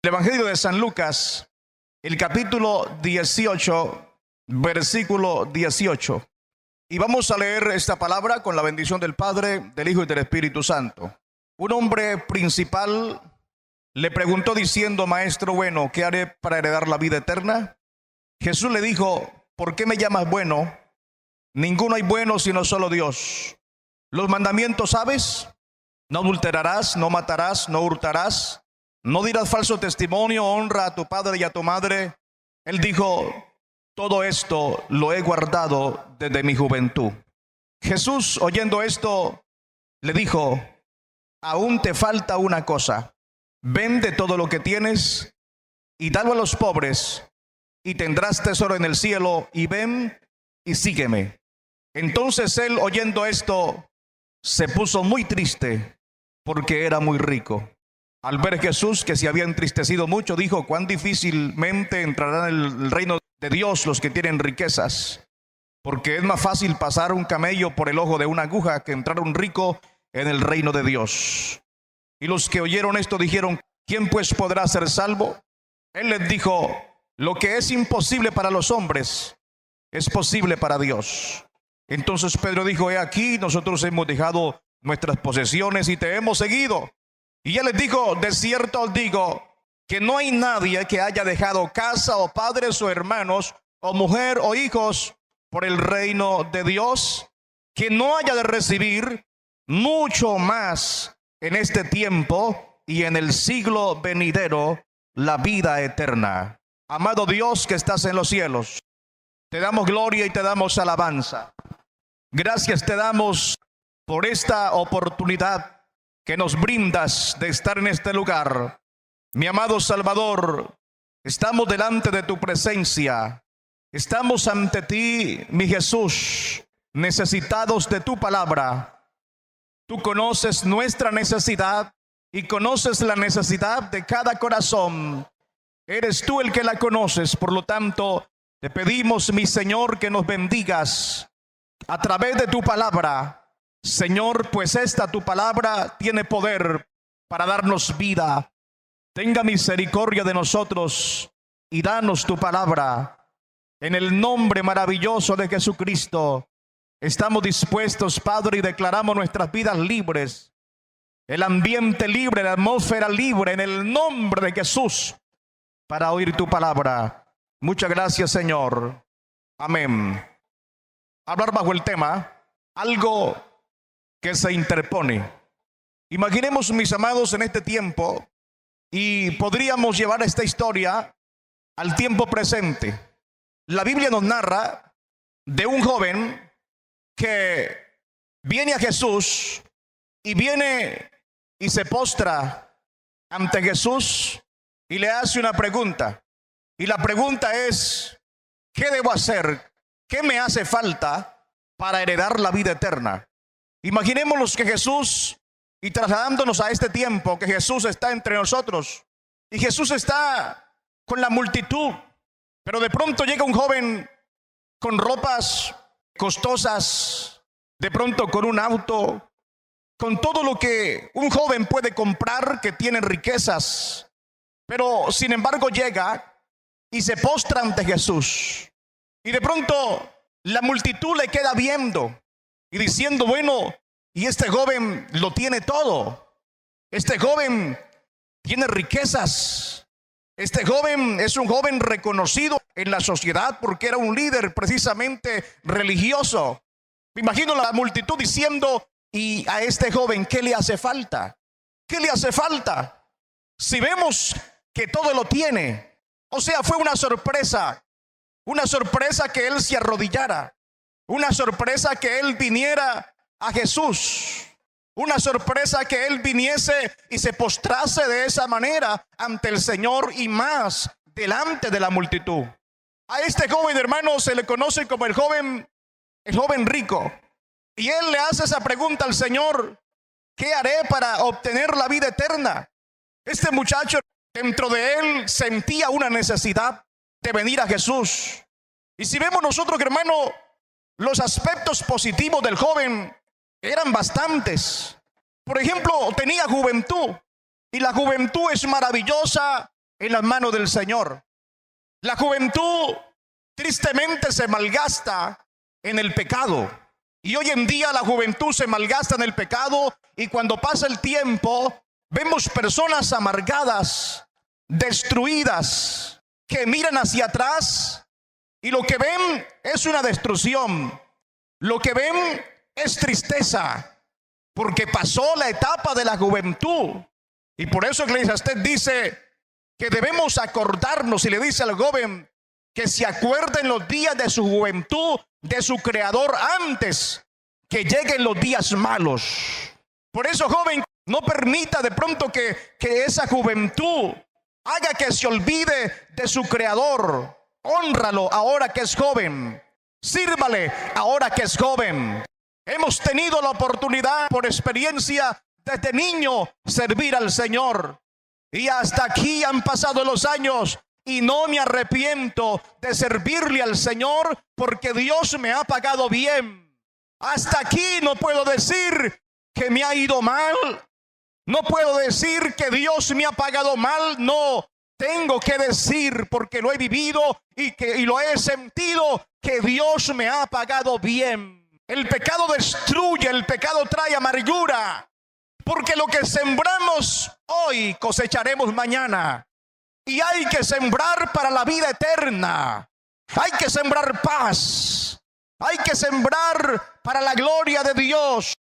El Evangelio de San Lucas, el capítulo 18, versículo 18. Y vamos a leer esta palabra con la bendición del Padre, del Hijo y del Espíritu Santo. Un hombre principal le preguntó diciendo: Maestro bueno, ¿qué haré para heredar la vida eterna? Jesús le dijo: ¿por qué me llamas bueno? Ninguno hay bueno sino solo Dios. Los mandamientos, ¿sabes? No adulterarás, no matarás, no hurtarás, no dirás falso testimonio, honra a tu padre y a tu madre. Él dijo: todo esto lo he guardado desde mi juventud. Jesús, oyendo esto, le dijo: aún te falta una cosa. Vende todo lo que tienes y dalo a los pobres, y tendrás tesoro en el cielo, y ven y sígueme. Entonces él, oyendo esto, se puso muy triste, porque era muy rico. Al ver Jesús que se había entristecido mucho, dijo: cuán difícilmente entrarán en el reino de Dios los que tienen riquezas, porque es más fácil pasar un camello por el ojo de una aguja que entrar un rico en el reino de Dios. Y los que oyeron esto dijeron: ¿quién pues podrá ser salvo? Él les dijo: lo que es imposible para los hombres es posible para Dios. Entonces Pedro dijo: he aquí, nosotros hemos dejado nuestras posesiones y te hemos seguido. Y él les dijo: de cierto os digo que no hay nadie que haya dejado casa o padres o hermanos o mujer o hijos por el reino de Dios, que no haya de recibir mucho más en este tiempo y en el siglo venidero la vida eterna. Amado Dios que estás en los cielos, te damos gloria y te damos alabanza. Gracias te damos por esta oportunidad que nos brindas de estar en este lugar. Mi amado Salvador, estamos delante de tu presencia. Estamos ante ti, mi Jesús, necesitados de tu palabra. Tú conoces nuestra necesidad y conoces la necesidad de cada corazón. Eres tú el que la conoces, por lo tanto, te pedimos, mi Señor, que nos bendigas a través de tu palabra. Señor, pues esta tu palabra tiene poder para darnos vida. Tenga misericordia de nosotros y danos tu palabra. En el nombre maravilloso de Jesucristo, estamos dispuestos, Padre, y declaramos nuestras vidas libres. El ambiente libre, la atmósfera libre, en el nombre de Jesús, para oír tu palabra. Muchas gracias, Señor. Amén. Hablar bajo el tema, algo que se interpone. Imaginemos, mis amados, en este tiempo, y podríamos llevar esta historia al tiempo presente. La Biblia nos narra de un joven que viene a Jesús y viene y se postra ante Jesús y le hace una pregunta. Y la pregunta es: ¿qué debo hacer? ¿Qué me hace falta para heredar la vida eterna? Imaginémonos que Jesús, y trasladándonos a este tiempo, que Jesús está entre nosotros y Jesús está con la multitud, pero de pronto llega un joven con ropas costosas, de pronto con un auto, con todo lo que un joven puede comprar, que tiene riquezas, pero sin embargo llega y se postra ante Jesús. Y de pronto la multitud le queda viendo y diciendo: bueno, y este joven lo tiene todo. Este joven tiene riquezas. Este joven es un joven reconocido en la sociedad porque era un líder precisamente religioso. Me imagino la multitud diciendo: ¿y a este joven qué le hace falta? ¿Qué le hace falta? Si vemos que todo lo tiene. O sea, fue una sorpresa que él se arrodillara, una sorpresa que él viniera a Jesús, una sorpresa que él viniese y se postrase de esa manera ante el Señor, y más delante de la multitud. A este joven, hermano, se le conoce como el joven rico, y él le hace esa pregunta al Señor: ¿qué haré para obtener la vida eterna? Este muchacho, dentro de él, sentía una necesidad de venir a Jesús. Y si vemos nosotros, hermano, los aspectos positivos del joven eran bastantes. Por ejemplo, tenía juventud, y la juventud es maravillosa en las manos del Señor. La juventud tristemente se malgasta en el pecado. Y hoy en día la juventud se malgasta en el pecado, y cuando pasa el tiempo vemos personas amargadas, destruidas, que miran hacia atrás y lo que ven es una destrucción. Lo que ven es tristeza, porque pasó la etapa de la juventud. Y por eso Eclesiastés dice que debemos acordarnos, y le dice al joven que se acuerden los días de su juventud, de su creador, antes que lleguen los días malos. Por eso, joven, no permita de pronto que esa juventud haga que se olvide de su creador. Hónralo ahora que es joven. Sírvale ahora que es joven. Hemos tenido la oportunidad por experiencia desde niño servir al Señor. Y hasta aquí han pasado los años y no me arrepiento de servirle al Señor, porque Dios me ha pagado bien. Hasta aquí no puedo decir que me ha ido mal. No puedo decir que Dios me ha pagado mal. No, tengo que decir, porque lo he vivido y lo he sentido, que Dios me ha pagado bien. El pecado destruye, el pecado trae amargura, porque lo que sembramos hoy cosecharemos mañana. Y hay que sembrar para la vida eterna. Hay que sembrar paz. Hay que sembrar para la gloria de Dios,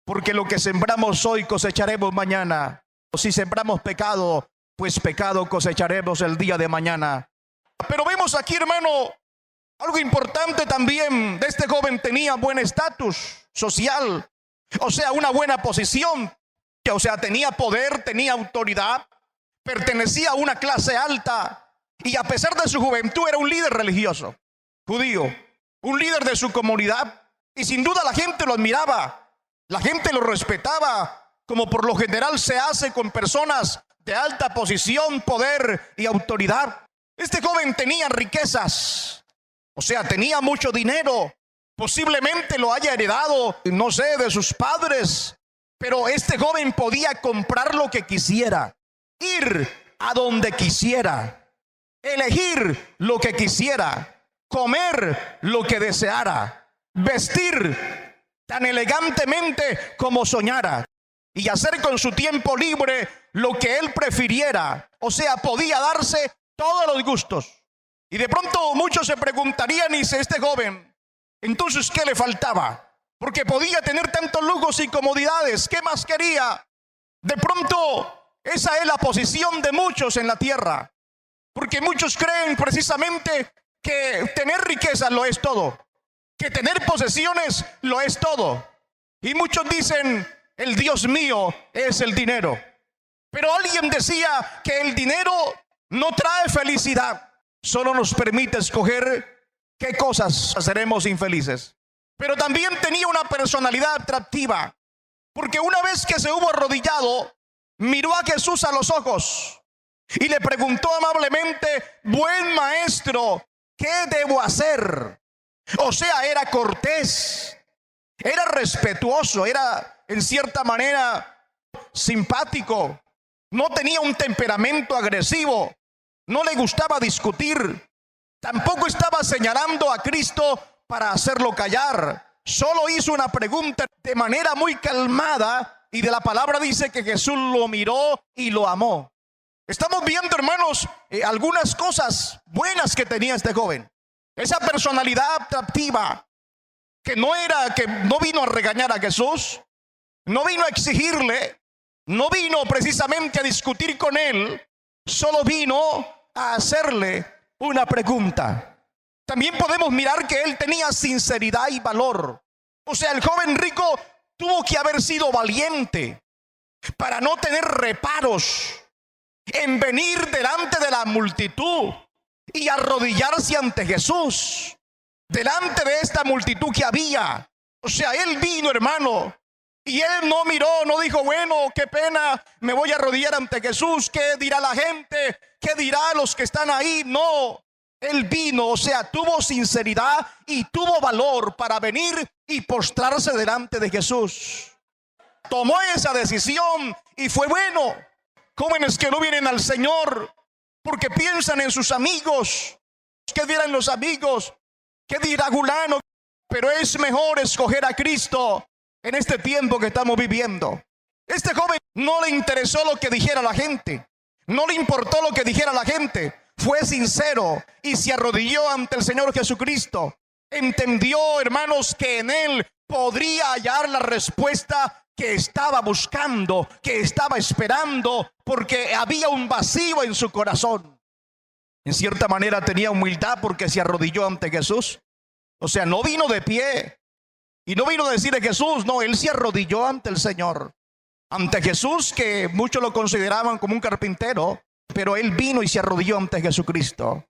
porque lo que sembramos hoy cosecharemos mañana. Si sembramos pecado, pues pecado cosecharemos el día de mañana. Pero vemos aquí, hermano, algo importante también. De este joven tenía buen estatus social, o sea, una buena posición, o sea, tenía poder, tenía autoridad, pertenecía a una clase alta, y a pesar de su juventud era un líder religioso judío, un líder de su comunidad, y sin duda la gente lo admiraba, la gente lo respetaba, como por lo general se hace con personas de alta posición, poder y autoridad. Este joven tenía riquezas, o sea, tenía mucho dinero. Posiblemente lo haya heredado, no sé, de sus padres. Pero este joven podía comprar lo que quisiera, ir a donde quisiera, elegir lo que quisiera, comer lo que deseara, vestir tan elegantemente como soñara, y hacer con su tiempo libre lo que él prefiriera. O sea, podía darse todos los gustos. Y de pronto muchos se preguntarían, y dice este joven, entonces ¿qué le faltaba? Porque podía tener tantos lujos y comodidades, ¿qué más quería? De pronto esa es la posición de muchos en la tierra, porque muchos creen precisamente que tener riqueza lo es todo, que tener posesiones lo es todo. Y muchos dicen, el Dios mío es el dinero. Pero alguien decía que el dinero no trae felicidad, solo nos permite escoger qué cosas seremos infelices. Pero también tenía una personalidad atractiva, porque una vez que se hubo arrodillado, miró a Jesús a los ojos y le preguntó amablemente, buen maestro, ¿qué debo hacer? O sea, era cortés, era respetuoso, era en cierta manera simpático, no tenía un temperamento agresivo, no le gustaba discutir, tampoco estaba señalando a Cristo para hacerlo callar. Solo hizo una pregunta de manera muy calmada, y de la palabra dice que Jesús lo miró y lo amó. Estamos viendo, hermanos, algunas cosas buenas que tenía este joven. Esa personalidad atractiva, que no vino a regañar a Jesús, no vino a exigirle, no vino precisamente a discutir con él, solo vino a hacerle una pregunta. También podemos mirar que él tenía sinceridad y valor. O sea, el joven rico tuvo que haber sido valiente para no tener reparos en venir delante de la multitud y arrodillarse ante Jesús, delante de esta multitud que había. O sea, él vino, hermano, y él no miró, no dijo, bueno, qué pena, me voy a arrodillar ante Jesús, ¿qué dirá la gente? ¿Qué dirá los que están ahí? No. Él vino, o sea, tuvo sinceridad y tuvo valor para venir y postrarse delante de Jesús. Tomó esa decisión y fue bueno. Jóvenes que no vienen al Señor porque piensan en sus amigos. ¿Qué dirán los amigos? ¿Qué dirá Gulano? Pero es mejor escoger a Cristo en este tiempo que estamos viviendo. Este joven no le interesó lo que dijera la gente. No le importó lo que dijera la gente. Fue sincero y se arrodilló ante el Señor Jesucristo. Entendió, hermanos, que en él podría hallar la respuesta que estaba buscando, que estaba esperando, porque había un vacío en su corazón. En cierta manera tenía humildad porque se arrodilló ante Jesús. O sea, no vino de pie y no vino a decirle Jesús, no, él se arrodilló ante el Señor. Ante Jesús, que muchos lo consideraban como un carpintero, pero él vino y se arrodilló ante Jesucristo.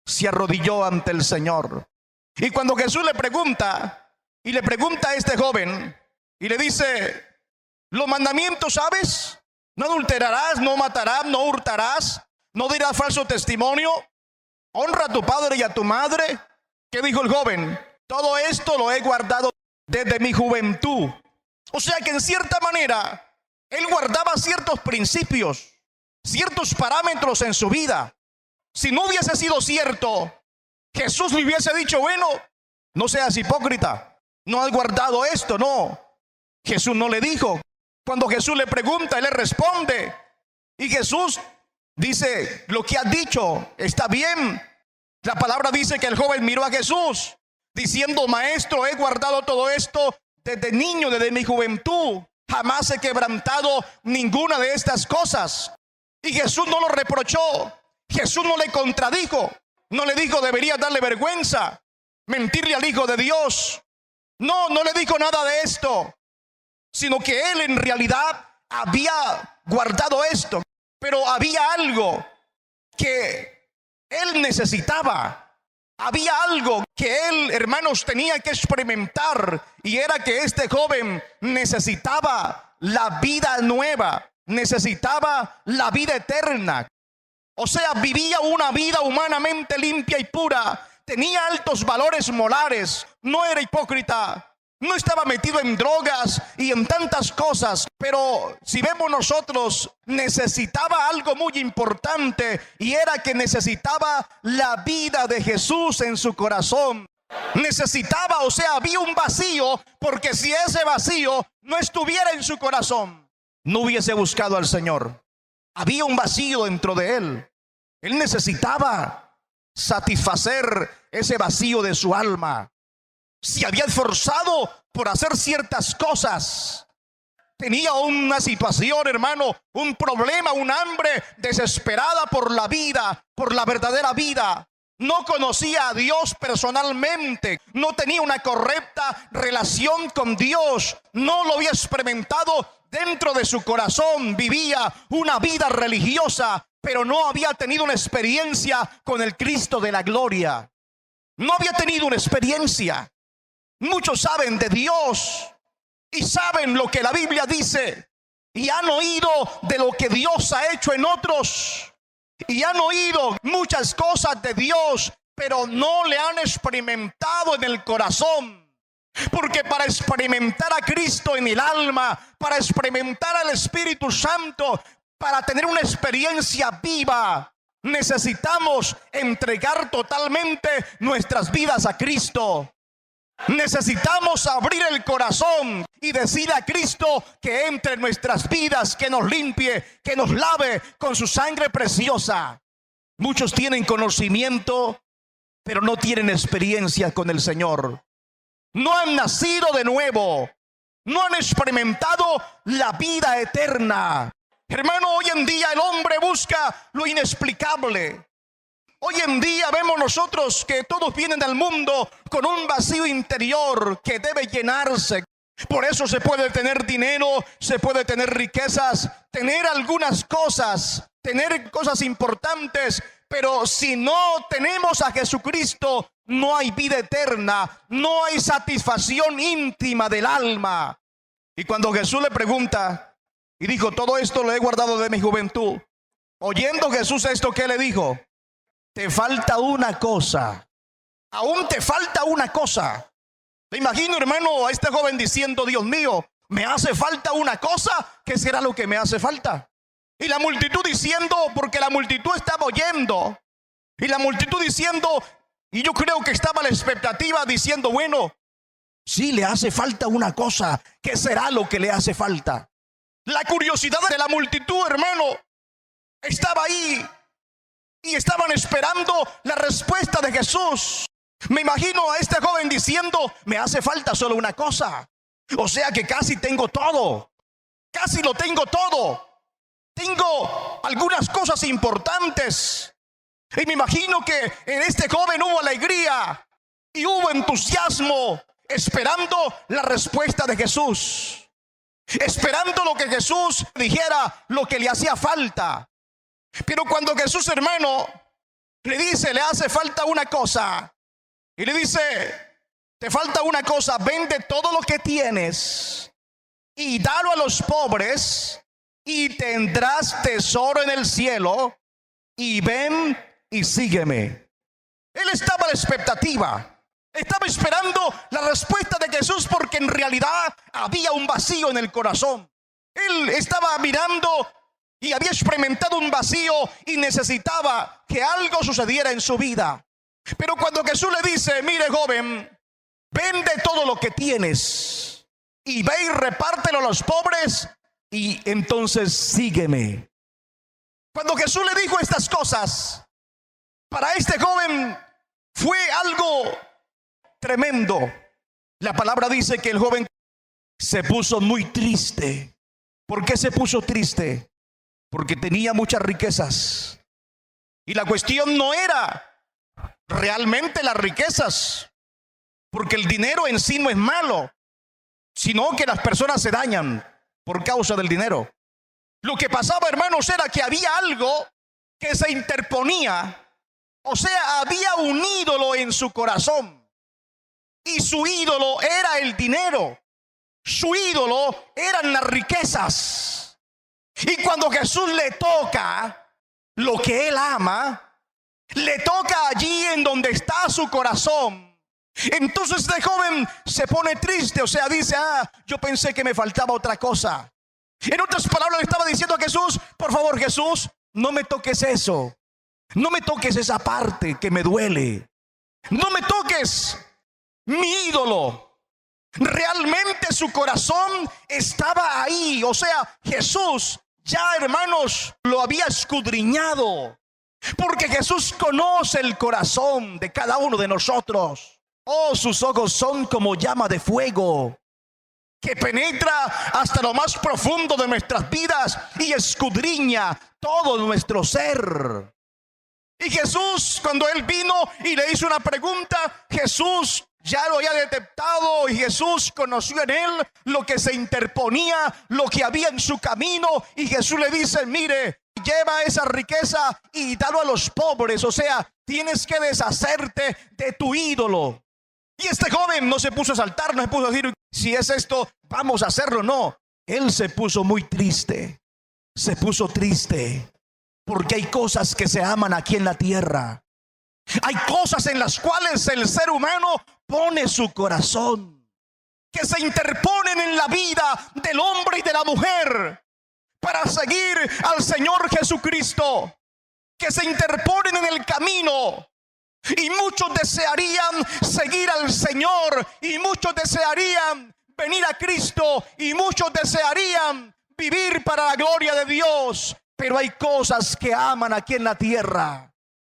Se arrodilló ante el Señor. Y cuando Jesús le pregunta a este joven, y le dice, los mandamientos, ¿sabes? No adulterarás, no matarás, no hurtarás, no dirás falso testimonio, honra a tu padre y a tu madre. ¿Qué dijo el joven? Todo esto lo he guardado desde mi juventud. O sea que en cierta manera, él guardaba ciertos principios, ciertos parámetros en su vida. Si no hubiese sido cierto, Jesús le hubiese dicho, bueno, no seas hipócrita, no has guardado esto, no. Jesús no le dijo. Cuando Jesús le pregunta, él le responde. Y Jesús dice, lo que has dicho está bien. La palabra dice que el joven miró a Jesús, diciendo, maestro, he guardado todo esto desde niño, desde mi juventud. Jamás he quebrantado ninguna de estas cosas. Y Jesús no lo reprochó. Jesús no le contradijo. No le dijo, debería darle vergüenza mentirle al Hijo de Dios. No, no le dijo nada de esto, sino que él en realidad había guardado esto, pero había algo que él necesitaba. Había algo que él, hermanos, tenía que experimentar, y era que este joven necesitaba la vida nueva, necesitaba la vida eterna. O sea, vivía una vida humanamente limpia y pura, tenía altos valores morales, no era hipócrita, no estaba metido en drogas y en tantas cosas. Pero si vemos nosotros, necesitaba algo muy importante, y era que necesitaba la vida de Jesús en su corazón. Necesitaba, o sea, había un vacío, porque si ese vacío no estuviera en su corazón, no hubiese buscado al Señor. Había un vacío dentro de él. Él necesitaba satisfacer ese vacío de su alma. Se había esforzado por hacer ciertas cosas. Tenía una situación, hermano, un problema, un hambre desesperada por la vida, por la verdadera vida. No conocía a Dios personalmente, no tenía una correcta relación con Dios, no lo había experimentado dentro de su corazón. Vivía una vida religiosa, pero no había tenido una experiencia con el Cristo de la gloria. No había tenido una experiencia. Muchos saben de Dios y saben lo que la Biblia dice, y han oído de lo que Dios ha hecho en otros, y han oído muchas cosas de Dios, pero no le han experimentado en el corazón. Porque para experimentar a Cristo en el alma, para experimentar al Espíritu Santo, para tener una experiencia viva, necesitamos entregar totalmente nuestras vidas a Cristo. Necesitamos abrir el corazón y decir a Cristo que entre en nuestras vidas, que nos limpie, que nos lave con su sangre preciosa. Muchos tienen conocimiento, pero no tienen experiencia con el Señor. No han nacido de nuevo, no han experimentado la vida eterna. Hermano, hoy en día el hombre busca lo inexplicable. Hoy en día vemos nosotros que todos vienen al mundo con un vacío interior que debe llenarse. Por eso se puede tener dinero, se puede tener riquezas, tener algunas cosas, tener cosas importantes, pero si no tenemos a Jesucristo, no hay vida eterna, no hay satisfacción íntima del alma. Y cuando Jesús le pregunta y dijo, todo esto lo he guardado de mi juventud, oyendo Jesús esto, ¿qué le dijo? Te falta una cosa. Aún te falta una cosa. Te imagino, hermano, a este joven diciendo, Dios mío, me hace falta una cosa. ¿Qué será lo que me hace falta? Y la multitud diciendo, porque la multitud estaba oyendo, y la multitud diciendo, y yo creo que estaba la expectativa diciendo, bueno, si le hace falta una cosa, ¿qué será lo que le hace falta? La curiosidad de la multitud, hermano, estaba ahí y estaban esperando la respuesta de Jesús. Me imagino a este joven diciendo, me hace falta solo una cosa. O sea que casi tengo todo, casi lo tengo todo. Tengo algunas cosas importantes. Y me imagino que en este joven hubo alegría y hubo entusiasmo, esperando la respuesta de Jesús, esperando lo que Jesús dijera, lo que le hacía falta. Pero cuando Jesús, hermano, le dice, le hace falta una cosa, y le dice, te falta una cosa, vende todo lo que tienes y dalo a los pobres y tendrás tesoro en el cielo, y ven y sígueme. Él estaba a la expectativa, estaba esperando la respuesta de Jesús, porque en realidad había un vacío en el corazón. Él estaba mirando y había experimentado un vacío y necesitaba que algo sucediera en su vida. Pero cuando Jesús le dice, mire joven, vende todo lo que tienes y ve y repártelo a los pobres, y entonces sígueme. Cuando Jesús le dijo estas cosas, para este joven fue algo tremendo. La palabra dice que el joven se puso muy triste. ¿Por qué se puso triste? Porque tenía muchas riquezas. Y la cuestión no era realmente las riquezas, porque el dinero en sí no es malo, sino que las personas se dañan por causa del dinero. Lo que pasaba, hermanos, era que había algo que se interponía. O sea, había un ídolo en su corazón, y su ídolo era el dinero. Su ídolo eran las riquezas. Y cuando Jesús le toca lo que él ama, le toca allí en donde está su corazón, entonces este joven se pone triste. O sea, dice, yo pensé que me faltaba otra cosa. En otras palabras, le estaba diciendo a Jesús, por favor Jesús, no me toques eso. No me toques esa parte que me duele. No me toques mi ídolo. Realmente su corazón estaba ahí. O sea, Jesús ya, hermanos, lo había escudriñado, porque Jesús conoce el corazón de cada uno de nosotros. Oh, sus ojos son como llama de fuego, que penetra hasta lo más profundo de nuestras vidas y escudriña todo nuestro ser. Y Jesús, cuando él vino y le hizo una pregunta, Jesús ya lo había detectado, y Jesús conoció en él lo que se interponía, lo que había en su camino. Y Jesús le dice, mire, lleva esa riqueza y dalo a los pobres. O sea, tienes que deshacerte de tu ídolo. Y este joven no se puso a saltar, no se puso a decir, si es esto, vamos a hacerlo. No, él se puso muy triste. Se puso triste porque hay cosas que se aman aquí en la tierra. Hay cosas en las cuales el ser humano pone su corazón, que se interponen en la vida del hombre y de la mujer para seguir al Señor Jesucristo, que se interponen en el camino. Y muchos desearían seguir al Señor, y muchos desearían venir a Cristo, y muchos desearían vivir para la gloria de Dios. Pero hay cosas que aman aquí en la tierra.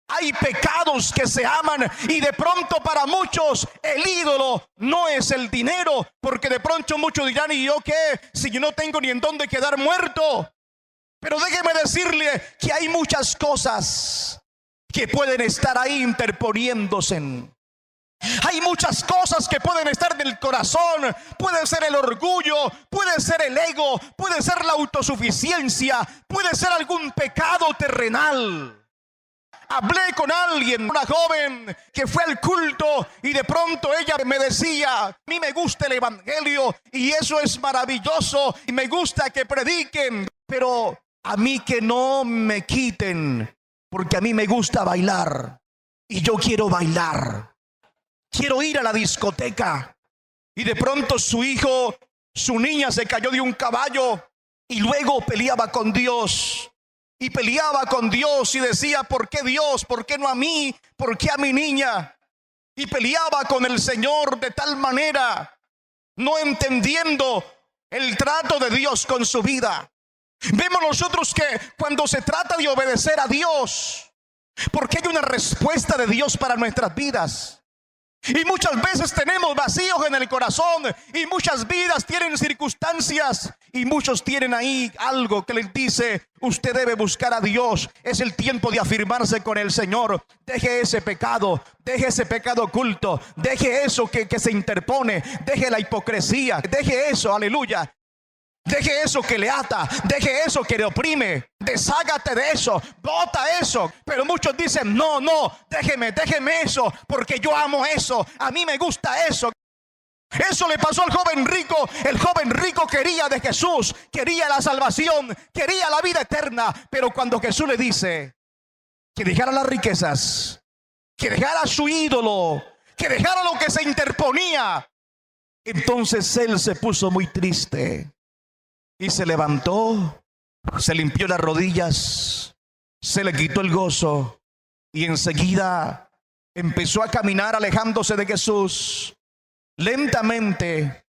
Hay pecados que se aman, y de pronto para muchos el ídolo no es el dinero, porque de pronto muchos dirán, ¿y yo qué? Si yo no tengo ni en dónde quedar muerto. Pero déjeme decirle que hay muchas cosas que pueden estar ahí interponiéndose. Hay muchas cosas que pueden estar en el corazón. Puede ser el orgullo, puede ser el ego, puede ser la autosuficiencia, puede ser algún pecado terrenal. Hablé con alguien, una joven que fue al culto, y de pronto ella me decía, a mí me gusta el evangelio y eso es maravilloso y me gusta que prediquen, pero a mí que no me quiten, porque a mí me gusta bailar y yo quiero bailar. Quiero ir a la discoteca. Y de pronto su hijo, su niña se cayó de un caballo Y luego peleaba con Dios. Y peleaba con Dios y decía: ¿por qué Dios? ¿Por qué no a mí? ¿Por qué a mi niña? Y peleaba con el Señor de tal manera, no entendiendo el trato de Dios con su vida. Vemos nosotros que cuando se trata de obedecer a Dios, porque hay una respuesta de Dios para nuestras vidas. Y muchas veces tenemos vacíos en el corazón, y muchas vidas tienen circunstancias, y muchos tienen ahí algo que les dice: usted debe buscar a Dios. Es el tiempo de afirmarse con el Señor. Deje ese pecado oculto, deje eso que se interpone, deje la hipocresía, deje eso, aleluya. Deje eso que le ata, deje eso que le oprime, deshágate de eso, bota eso. Pero muchos dicen: no, déjeme eso, porque yo amo eso, a mí me gusta eso. Eso le pasó al joven rico. El joven rico quería de Jesús, quería la salvación, quería la vida eterna. Pero cuando Jesús le dice que dejara las riquezas, que dejara su ídolo, que dejara lo que se interponía, entonces él se puso muy triste. Y se levantó, se limpió las rodillas, se le quitó el gozo y enseguida empezó a caminar alejándose de Jesús lentamente,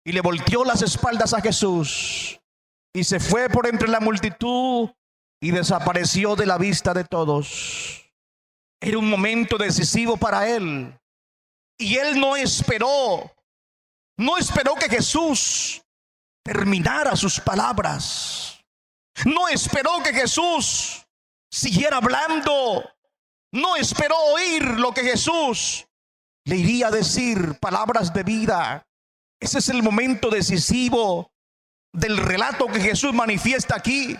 y le volteó las espaldas a Jesús y se fue por entre la multitud y desapareció de la vista de todos. Era un momento decisivo para él, y él no esperó que Jesús terminara sus palabras. No esperó que Jesús siguiera hablando. No esperó oír lo que Jesús le iría a decir, palabras de vida. Ese es el momento decisivo del relato que Jesús manifiesta aquí.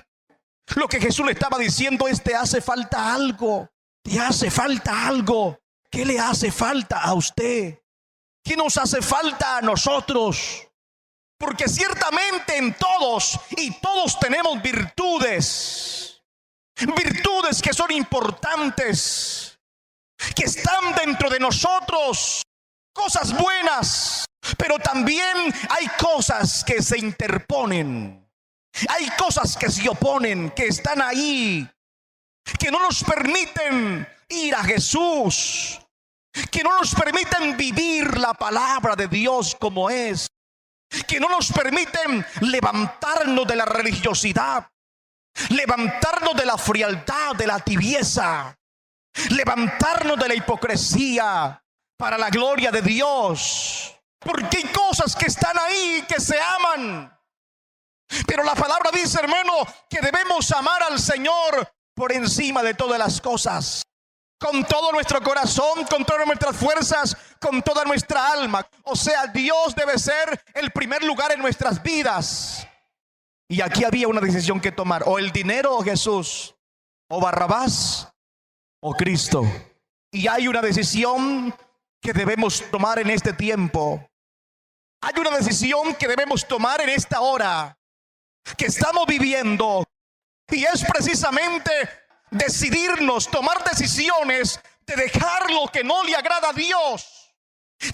Lo que Jesús le estaba diciendo es: te hace falta algo. Te hace falta algo. ¿Qué le hace falta a usted? ¿Qué nos hace falta a nosotros? Porque ciertamente en todos tenemos virtudes que son importantes, que están dentro de nosotros, cosas buenas. Pero también hay cosas que se interponen, hay cosas que se oponen, que están ahí, que no nos permiten ir a Jesús, que no nos permiten vivir la palabra de Dios como es, que no nos permiten levantarnos de la religiosidad, levantarnos de la frialdad, de la tibieza, levantarnos de la hipocresía para la gloria de Dios. Porque hay cosas que están ahí, que se aman. Pero la palabra dice, hermano, que debemos amar al Señor por encima de todas las cosas, con todo nuestro corazón, con todas nuestras fuerzas, con toda nuestra alma. O sea, Dios debe ser el primer lugar en nuestras vidas. Y aquí había una decisión que tomar: o el dinero o Jesús, o Barrabás o Cristo. Y hay una decisión que debemos tomar en este tiempo. Hay una decisión que debemos tomar en esta hora que estamos viviendo, y es precisamente decidirnos, tomar decisiones de dejar lo que no le agrada a Dios,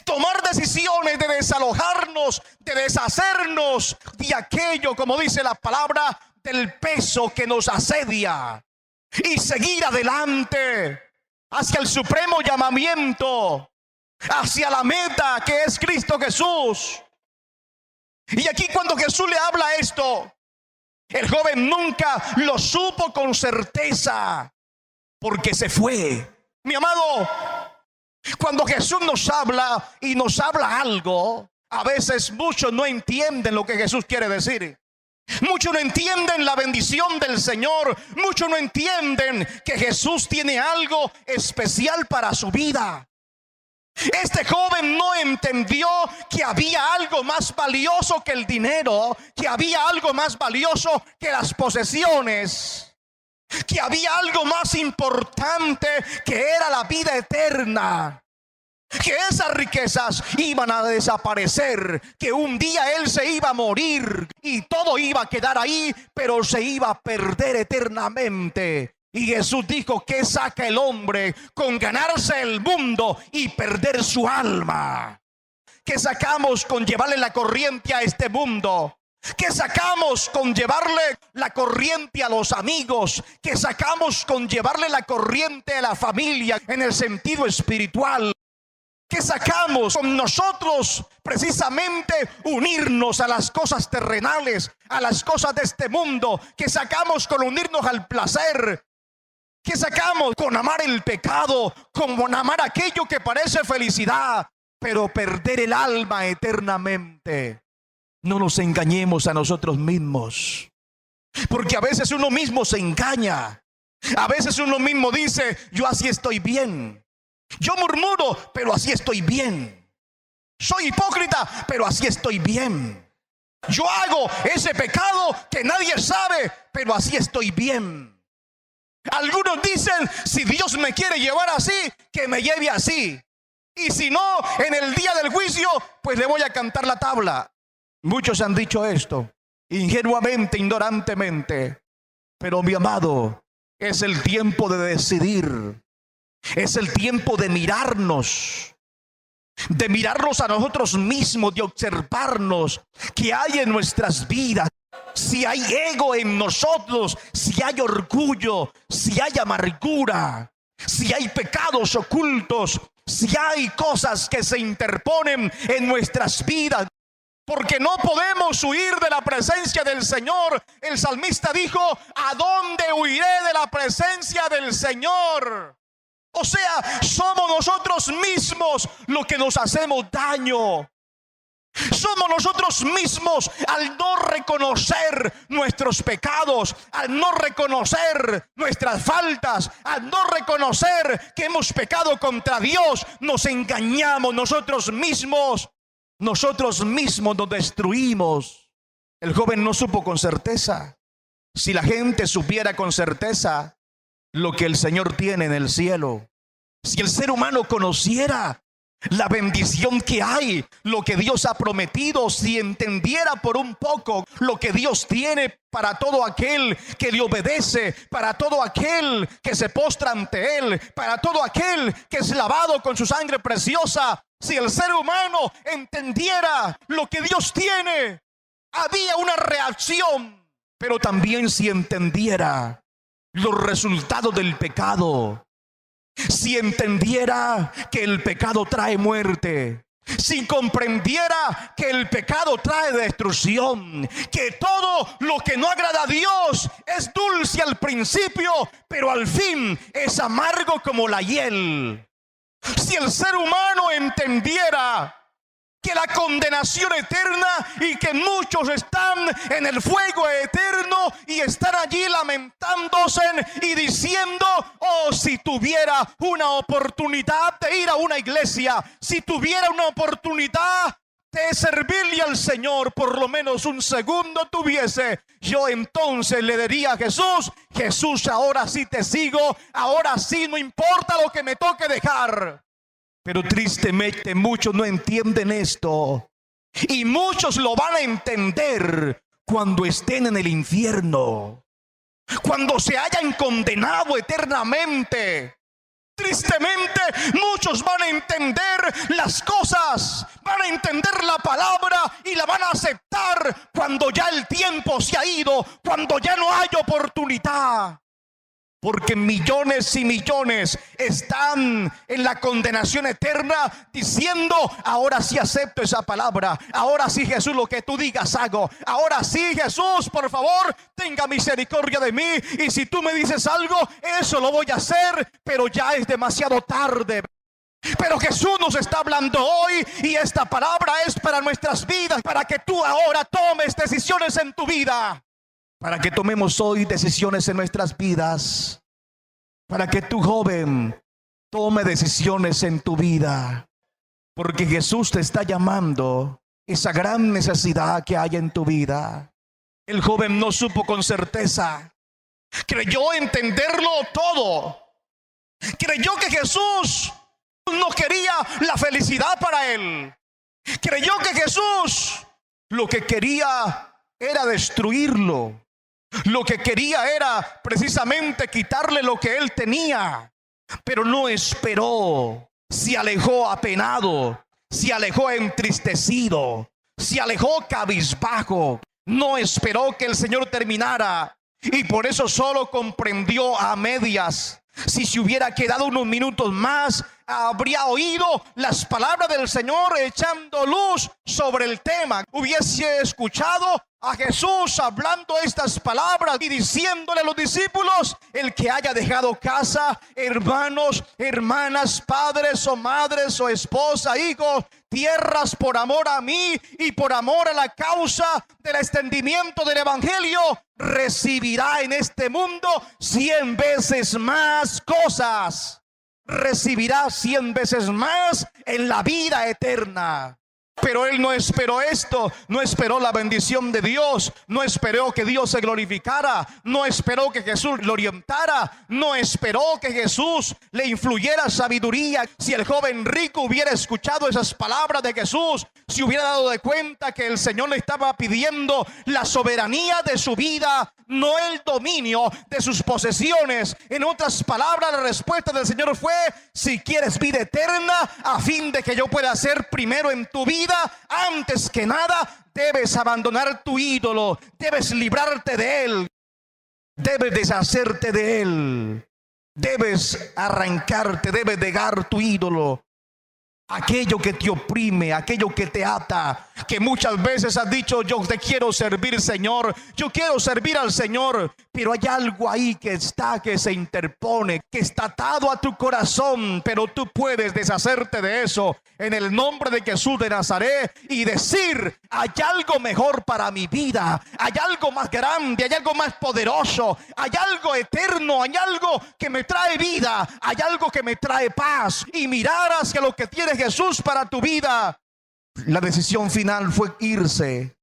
tomar decisiones de desalojarnos, de deshacernos de aquello, como dice la palabra, del peso que nos asedia, y seguir adelante hacia el supremo llamamiento, hacia la meta que es Cristo Jesús. Y aquí, cuando Jesús le habla esto, el joven nunca lo supo con certeza, porque se fue. Mi amado, cuando Jesús nos habla y nos habla algo, a veces muchos no entienden lo que Jesús quiere decir. Muchos no entienden la bendición del Señor. Muchos no entienden que Jesús tiene algo especial para su vida. Este joven no entendió que había algo más valioso que el dinero, que había algo más valioso que las posesiones, que había algo más importante, que era la vida eterna, que esas riquezas iban a desaparecer, que un día él se iba a morir y todo iba a quedar ahí, pero se iba a perder eternamente. Y Jesús dijo: ¿qué saca el hombre con ganarse el mundo y perder su alma? ¿Qué sacamos con llevarle la corriente a este mundo? ¿Qué sacamos con llevarle la corriente a los amigos? ¿Qué sacamos con llevarle la corriente a la familia en el sentido espiritual? ¿Qué sacamos con nosotros precisamente unirnos a las cosas terrenales, a las cosas de este mundo? ¿Qué sacamos con unirnos al placer? ¿Qué sacamos con amar el pecado, con amar aquello que parece felicidad, pero perder el alma eternamente? No nos engañemos a nosotros mismos, porque a veces uno mismo se engaña. A veces uno mismo dice: yo así estoy bien. Yo murmuro, pero así estoy bien. Soy hipócrita, pero así estoy bien. Yo hago ese pecado que nadie sabe, pero así estoy bien. Algunos dicen: si Dios me quiere llevar así, que me lleve así. Y si no, en el día del juicio, pues le voy a cantar la tabla. Muchos han dicho esto, ingenuamente, ignorantemente. Pero mi amado, es el tiempo de decidir. Es el tiempo de mirarnos a nosotros mismos, de observarnos qué hay en nuestras vidas. Si hay ego en nosotros, si hay orgullo, si hay amargura, si hay pecados ocultos, si hay cosas que se interponen en nuestras vidas. Porque no podemos huir de la presencia del Señor. El salmista dijo: ¿a dónde huiré de la presencia del Señor? O sea, somos nosotros mismos los que nos hacemos daño. Somos nosotros mismos al no reconocer nuestros pecados, al no reconocer nuestras faltas, al no reconocer que hemos pecado contra Dios. Nos engañamos nosotros mismos nos destruimos. El joven no supo con certeza. Si la gente supiera con certeza lo que el Señor tiene en el cielo, si el ser humano conociera la bendición que hay, lo que Dios ha prometido, si entendiera por un poco lo que Dios tiene para todo aquel que le obedece, para todo aquel que se postra ante Él, para todo aquel que es lavado con su sangre preciosa. Si el ser humano entendiera lo que Dios tiene, había una reacción. Pero también si entendiera los resultados del pecado, si entendiera que el pecado trae muerte, si comprendiera que el pecado trae destrucción, que todo lo que no agrada a Dios es dulce al principio, pero al fin es amargo como la hiel. Si el ser humano entendiera que la condenación eterna y que muchos están en el fuego eterno y están allí lamentándose y diciendo: oh, si tuviera una oportunidad de ir a una iglesia, si tuviera una oportunidad de servirle al Señor, por lo menos un segundo tuviese, yo entonces le diría a Jesús: Jesús, ahora sí te sigo, ahora sí, no importa lo que me toque dejar. Pero tristemente muchos no entienden esto, y muchos lo van a entender cuando estén en el infierno, cuando se hayan condenado eternamente. Tristemente muchos van a entender las cosas, van a entender la palabra y la van a aceptar cuando ya el tiempo se ha ido, cuando ya no hay oportunidad. Porque millones y millones están en la condenación eterna diciendo: ahora sí acepto esa palabra, ahora sí, Jesús, lo que tú digas hago, ahora sí, Jesús, por favor, tenga misericordia de mí, y si tú me dices algo, eso lo voy a hacer, pero ya es demasiado tarde. Pero Jesús nos está hablando hoy, y esta palabra es para nuestras vidas, para que tú ahora tomes decisiones en tu vida. Para que tomemos hoy decisiones en nuestras vidas. Para que tu joven tome decisiones en tu vida. Porque Jesús te está llamando esa gran necesidad que hay en tu vida. El joven no supo con certeza. Creyó entenderlo todo. Creyó que Jesús no quería la felicidad para él. Creyó que Jesús lo que quería era destruirlo. Lo que quería era precisamente quitarle lo que él tenía. Pero no esperó. Se alejó apenado, se alejó entristecido, se alejó cabizbajo. no esperó que el Señor terminara y por eso solo comprendió a medias. Si se hubiera quedado unos minutos más, habría oído las palabras del Señor echando luz sobre el tema. Hubiese escuchado a Jesús hablando estas palabras y diciéndole a los discípulos: el que haya dejado casa, hermanos, hermanas, padres o madres o esposa, hijos, tierras por amor a mí y por amor a la causa del extendimiento del evangelio, recibirá en este mundo 100 veces más cosas. Recibirá 100 veces más en la vida eterna. Pero él no esperó esto, no esperó la bendición de Dios, no esperó que Dios se glorificara, no esperó que Jesús lo orientara, no esperó que Jesús le influyera sabiduría. Si el joven rico hubiera escuchado esas palabras de Jesús, se hubiera dado de cuenta que el Señor le estaba pidiendo la soberanía de su vida, no el dominio de sus posesiones. En otras palabras, la respuesta del Señor fue: si quieres vida eterna, a fin de que yo pueda ser primero en tu vida, antes que nada debes abandonar tu ídolo, debes librarte de él, debes deshacerte de él, debes arrancarte, debes dejar tu ídolo, aquello que te oprime, aquello que te ata, que muchas veces has dicho: yo te quiero servir, Señor, yo quiero servir al Señor, pero hay algo ahí que se interpone, que está atado a tu corazón. Pero tú puedes deshacerte de eso en el nombre de Jesús de Nazaret y decir: hay algo mejor para mi vida, hay algo más grande, hay algo más poderoso, hay algo eterno, hay algo que me trae vida, hay algo que me trae paz. Y mirar hacia lo que tiene Jesús para tu vida. La decisión final fue irse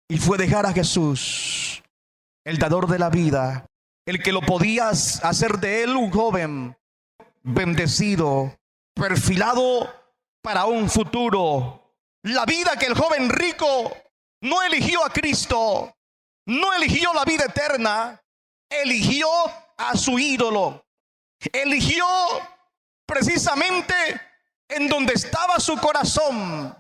y fue dejar a Jesús, el dador de la vida, el que lo podía hacer de él un joven bendecido, perfilado para un futuro. La vida que el joven rico no eligió a Cristo, no eligió la vida eterna, eligió a su ídolo, eligió precisamente en donde estaba su corazón.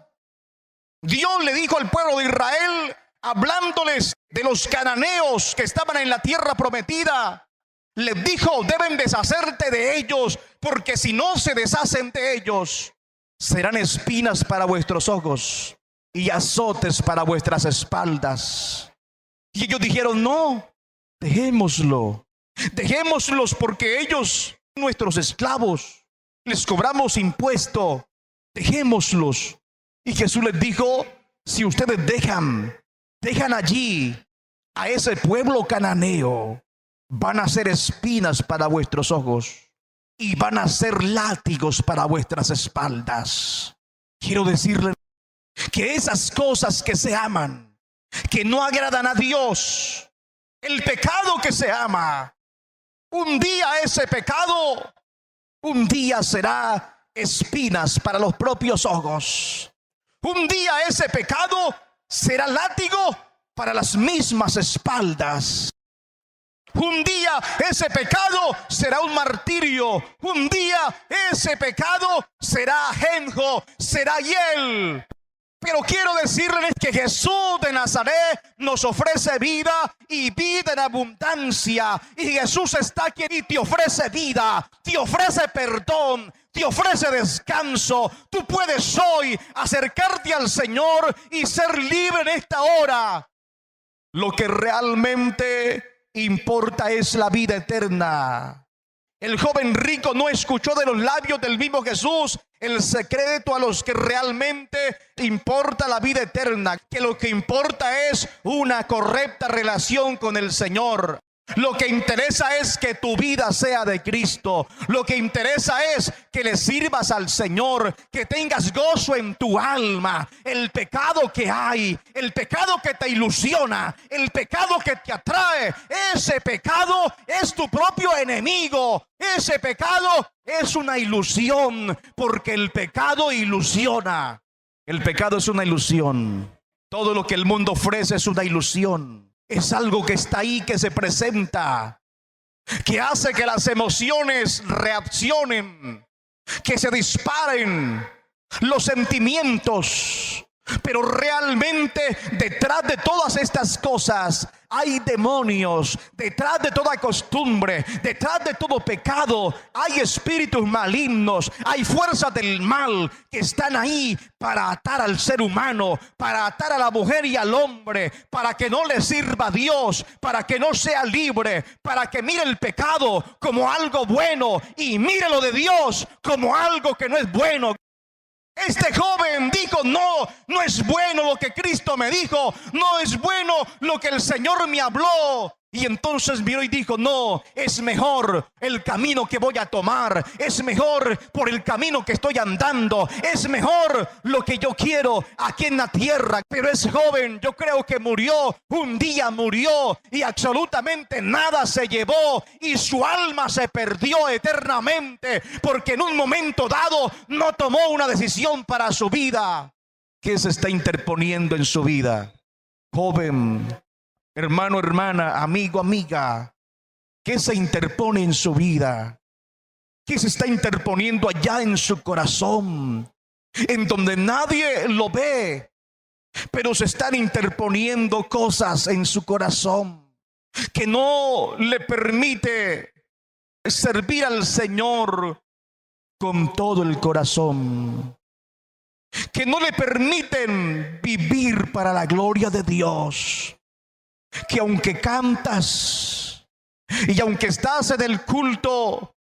Dios le dijo al pueblo de Israel, hablándoles de los cananeos que estaban en la tierra prometida, les dijo: deben deshacerte de ellos, porque si no se deshacen de ellos, serán espinas para vuestros ojos y azotes para vuestras espaldas. Y ellos dijeron: no, dejémoslos porque ellos son nuestros esclavos, les cobramos impuesto, dejémoslos. Y Jesús les dijo: si ustedes dejan allí a ese pueblo cananeo, van a ser espinas para vuestros ojos y van a ser látigos para vuestras espaldas. Quiero decirles que esas cosas que se aman, que no agradan a Dios, el pecado que se ama, un día ese pecado, un día será espinas para los propios ojos. Un día ese pecado será látigo para las mismas espaldas. Un día ese pecado será un martirio. Un día ese pecado será ajenjo, será hiel. Pero quiero decirles que Jesús de Nazaret nos ofrece vida y vida en abundancia. Y Jesús está aquí y te ofrece vida, te ofrece perdón, te ofrece descanso. Tú puedes hoy acercarte al Señor y ser libre en esta hora. Lo que realmente importa es la vida eterna. El joven rico no escuchó de los labios del mismo Jesús el secreto a los que realmente importa la vida eterna, que lo que importa es una correcta relación con el Señor. Lo que interesa es que tu vida sea de Cristo. Lo que interesa es que le sirvas al Señor, que tengas gozo en tu alma. El pecado que hay, el pecado que te ilusiona, el pecado que te atrae, ese pecado es tu propio enemigo. Ese pecado es una ilusión, porque el pecado ilusiona. El pecado es una ilusión. Todo lo que el mundo ofrece es una ilusión. Es algo que está ahí, que se presenta, que hace que las emociones reaccionen, que se disparen los sentimientos, Pero realmente detrás de todas estas cosas hay demonios. Detrás de toda costumbre, detrás de todo pecado, hay espíritus malignos. Hay fuerzas del mal que están ahí para atar al ser humano, para atar a la mujer y al hombre, para que no le sirva a Dios, para que no sea libre, para que mire el pecado como algo bueno y mire lo de Dios como algo que no es bueno. Este joven dijo: no, no es bueno lo que Cristo me dijo, no es bueno lo que el Señor me habló. Y entonces miró y dijo: no, es mejor el camino que voy a tomar, es mejor por el camino que estoy andando, es mejor lo que yo quiero aquí en la tierra. Pero ese joven, yo creo que murió, un día murió y absolutamente nada se llevó, y su alma se perdió eternamente, porque en un momento dado no tomó una decisión para su vida. ¿Qué se está interponiendo en su vida, joven? Hermano, hermana, amigo, amiga, ¿qué se interpone en su vida? ¿Qué se está interponiendo allá en su corazón? En donde nadie lo ve, pero se están interponiendo cosas en su corazón que no le permite servir al Señor con todo el corazón, que no le permiten vivir para la gloria de Dios. Que aunque cantas y aunque estás en el culto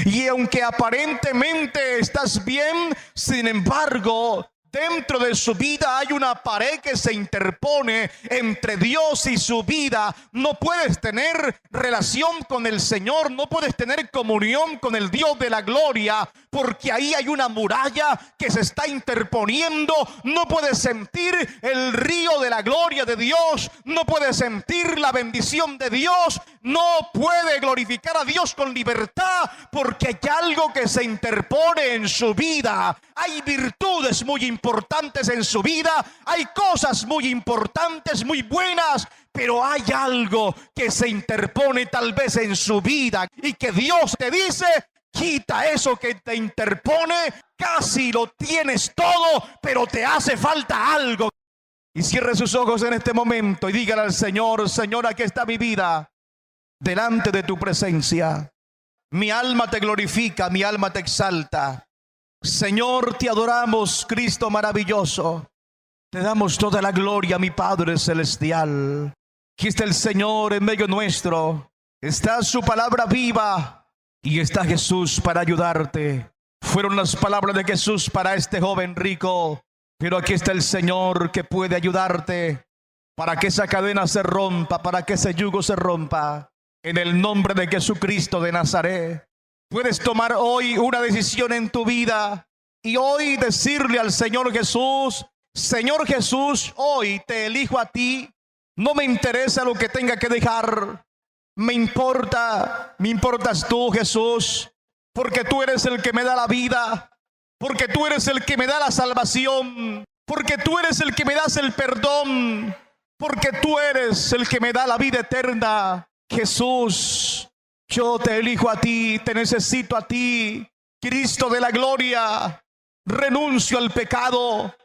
y aunque aparentemente estás bien, sin embargo, dentro de su vida hay una pared que se interpone entre Dios y su vida. No puedes tener relación con el Señor, no puedes tener comunión con el Dios de la gloria, porque ahí hay una muralla que se está interponiendo. No puedes sentir el río de la gloria de Dios, no puedes sentir la bendición de Dios, no puede glorificar a Dios con libertad, porque hay algo que se interpone en su vida. Hay virtudes muy importantes en su vida, hay cosas muy importantes, muy buenas, pero hay algo que se interpone tal vez en su vida, y que Dios te dice: quita eso que te interpone. Casi lo tienes todo, pero te hace falta algo. Y cierre sus ojos en este momento y dígale al Señor: Señor, aquí está mi vida delante de tu presencia. Mi alma te glorifica, mi alma te exalta. Señor, te adoramos, Cristo maravilloso. Te damos toda la gloria, mi Padre celestial. Aquí está el Señor en medio nuestro. Está su palabra viva y está Jesús para ayudarte. Fueron las palabras de Jesús para este joven rico, pero aquí está el Señor que puede ayudarte para que esa cadena se rompa, para que ese yugo se rompa. En el nombre de Jesucristo de Nazaret, puedes tomar hoy una decisión en tu vida y hoy decirle al Señor Jesús: Señor Jesús, hoy te elijo a ti. No me interesa lo que tenga que dejar. Me importas tú, Jesús, porque tú eres el que me da la vida, porque tú eres el que me da la salvación, porque tú eres el que me das el perdón, porque tú eres el que me da la vida eterna. Jesús, yo te elijo a ti, te necesito a ti, Cristo de la gloria. Renuncio al pecado,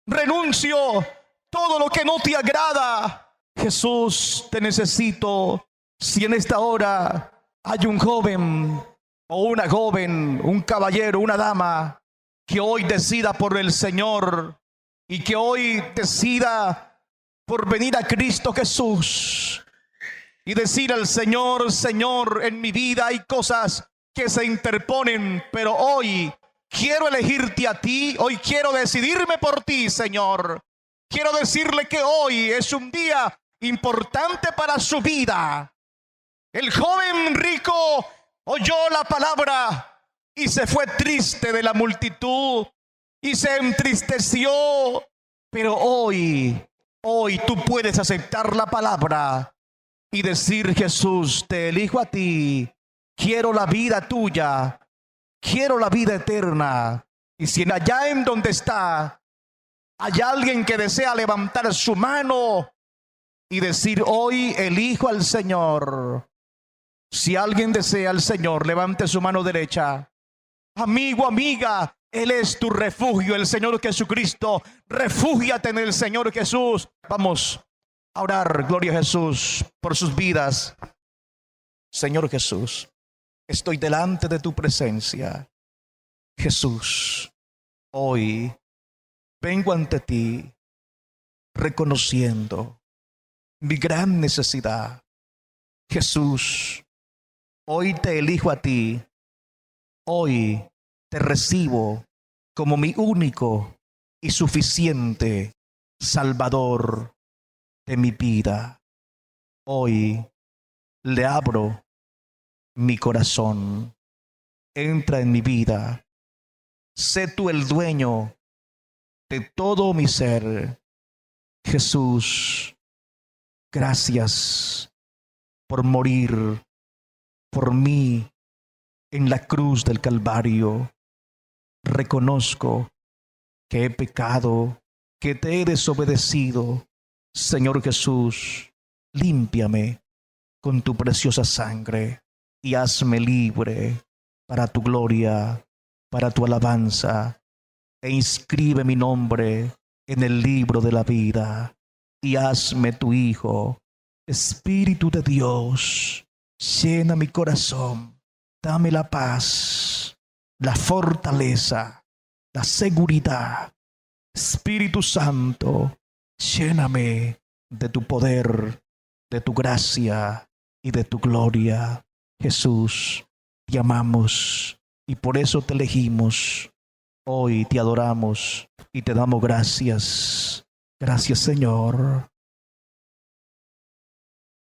renuncio todo lo que no te agrada. Jesús, te necesito. Si en esta hora hay un joven o una joven, un caballero, una dama que hoy decida por el Señor y que hoy decida por venir a Cristo Jesús y decir al Señor: Señor, en mi vida hay cosas que se interponen, pero hoy quiero elegirte a ti, hoy quiero decidirme por ti, Señor. Quiero decirle que hoy es un día importante para su vida. El joven rico oyó la palabra y se fue triste de la multitud y se entristeció. Pero hoy tú puedes aceptar la palabra y decir: Jesús, te elijo a ti. Quiero la vida tuya. Quiero la vida eterna. Y si allá en donde está hay alguien que desea levantar su mano y decir: hoy elijo al Señor. Si alguien desea al Señor, levante su mano derecha. Amigo, amiga, Él es tu refugio, el Señor Jesucristo. Refúgiate en el Señor Jesús. Vamos a orar, gloria a Jesús, por sus vidas. Señor Jesús, estoy delante de tu presencia. Jesús, hoy vengo ante ti reconociendo mi gran necesidad. Jesús, hoy te elijo a ti. Hoy te recibo como mi único y suficiente Salvador de mi vida. Hoy le abro mi corazón. Entra en mi vida. Sé tú el dueño de todo mi ser. Jesús, gracias por morir por mí en la cruz del Calvario. Reconozco que he pecado, que te he desobedecido. Señor Jesús, límpiame con tu preciosa sangre y hazme libre para tu gloria, para tu alabanza, e inscribe mi nombre en el libro de la vida y hazme tu hijo. Espíritu de Dios, llena mi corazón, dame la paz, la fortaleza, la seguridad. Espíritu Santo, lléname de tu poder, de tu gracia y de tu gloria. Jesús, te amamos y por eso te elegimos. Hoy te adoramos y te damos gracias. Gracias, Señor.